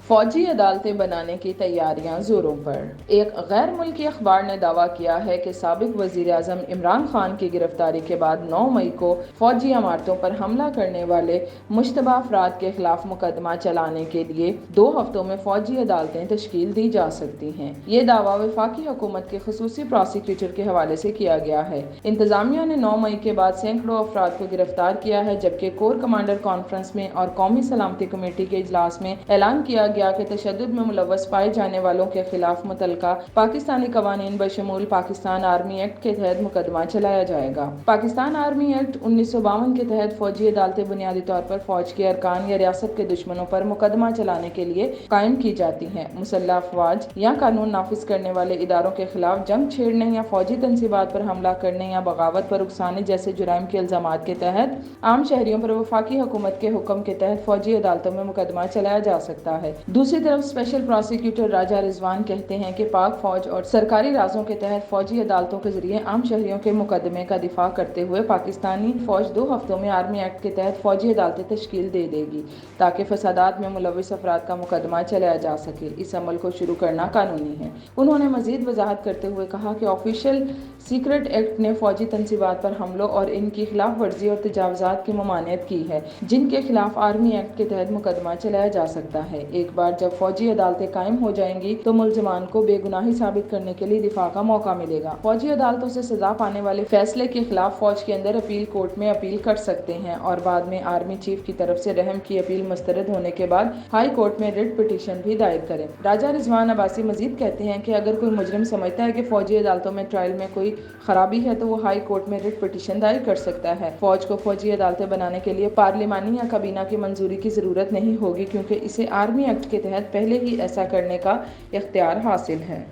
فوجی عدالتیں بنانے کی تیاریاں زوروں پر۔ ایک غیر ملکی اخبار نے دعویٰ کیا ہے کہ سابق وزیر اعظم عمران خان کی گرفتاری کے بعد 9 مئی کو فوجی عمارتوں پر حملہ کرنے والے مشتبہ افراد کے خلاف مقدمہ چلانے کے لیے 2 ہفتوں میں فوجی عدالتیں تشکیل دی جا سکتی ہیں۔ یہ دعویٰ وفاقی حکومت کے خصوصی پراسیکیوٹر کے حوالے سے کیا گیا ہے۔ انتظامیہ نے 9 مئی کے بعد سینکڑوں افراد کو گرفتار کیا ہے، جبکہ کور کمانڈر کانفرنس میں اور قومی سلامتی کمیٹی کے اجلاس میں اعلان کیا گیا کہ تشدد میں ملوث پائے جانے والوں کے خلاف متعلقہ پاکستانی قوانین بشمول پاکستان آرمی ایکٹ کے تحت مقدمہ چلایا جائے گا۔ پاکستان آرمی ایکٹ 1952 کے تحت فوجی عدالتیں بنیادی طور پر فوج کے ارکان یا ریاست کے دشمنوں پر مقدمہ چلانے کے لیے قائم کی جاتی ہیں۔ مسلح افواج یا قانون نافذ کرنے والے اداروں کے خلاف جنگ چھیڑنے یا فوجی تنصیبات پر حملہ کرنے یا بغاوت پر اکسانے جیسے جرائم کے الزامات کے تحت عام شہریوں پر وفاقی حکومت کے حکم کے تحت فوجی عدالتوں میں مقدمہ چلایا جا سکتا ہے۔ دوسری طرف اسپیشل پراسیکیوٹر راجہ رضوان کہتے ہیں کہ پاک فوج اور سرکاری رازوں کے تحت فوجی عدالتوں کے ذریعے عام شہریوں کے مقدمے کا دفاع کرتے ہوئے پاکستانی فوج 2 ہفتوں میں آرمی ایکٹ کے تحت فوجی عدالتیں تشکیل دے گی تاکہ فسادات میں ملوث افراد کا مقدمہ چلایا جا سکے۔ اس عمل کو شروع کرنا قانونی ہے۔ انہوں نے مزید وضاحت کرتے ہوئے کہا کہ آفیشل سیکرٹ ایکٹ نے فوجی تنصیبات پر حملوں اور ان کی خلاف ورزی اور تجاوزات کی ممانعت کی ہے، جن کے خلاف آرمی ایکٹ کے تحت مقدمہ چلایا جا سکتا ہے۔ ایک بار جب فوجی عدالتیں قائم ہو جائیں گی تو ملزمان کو بے گناہی ثابت کرنے کے لیے دفاع کا موقع ملے گا۔ فوجی عدالتوں سے سزا پانے والے فیصلے کے خلاف فوج کے اندر اپیل کورٹ میں اپیل کر سکتے ہیں اور بعد میں آرمی چیف کی طرف سے رحم کی اپیل مسترد ہونے کے بعد ہائی کورٹ میں ریٹ پٹیشن بھی دائر کریں۔ راجہ رضوان عباسی مزید کہتے ہیں کہ اگر کوئی مجرم سمجھتا ہے کہ فوجی عدالتوں میں ٹرائل میں کوئی خرابی ہے تو وہ ہائی کورٹ میں ریٹ پٹیشن دائر کر سکتا ہے۔ فوج کو فوجی عدالتیں بنانے کے لیے پارلیمانی یا کابینہ کی منظوری کی ضرورت نہیں ہوگی، کیونکہ اسے آرمی ایکٹ کے تحت پہلے ہی ایسا کرنے کا اختیار حاصل ہے۔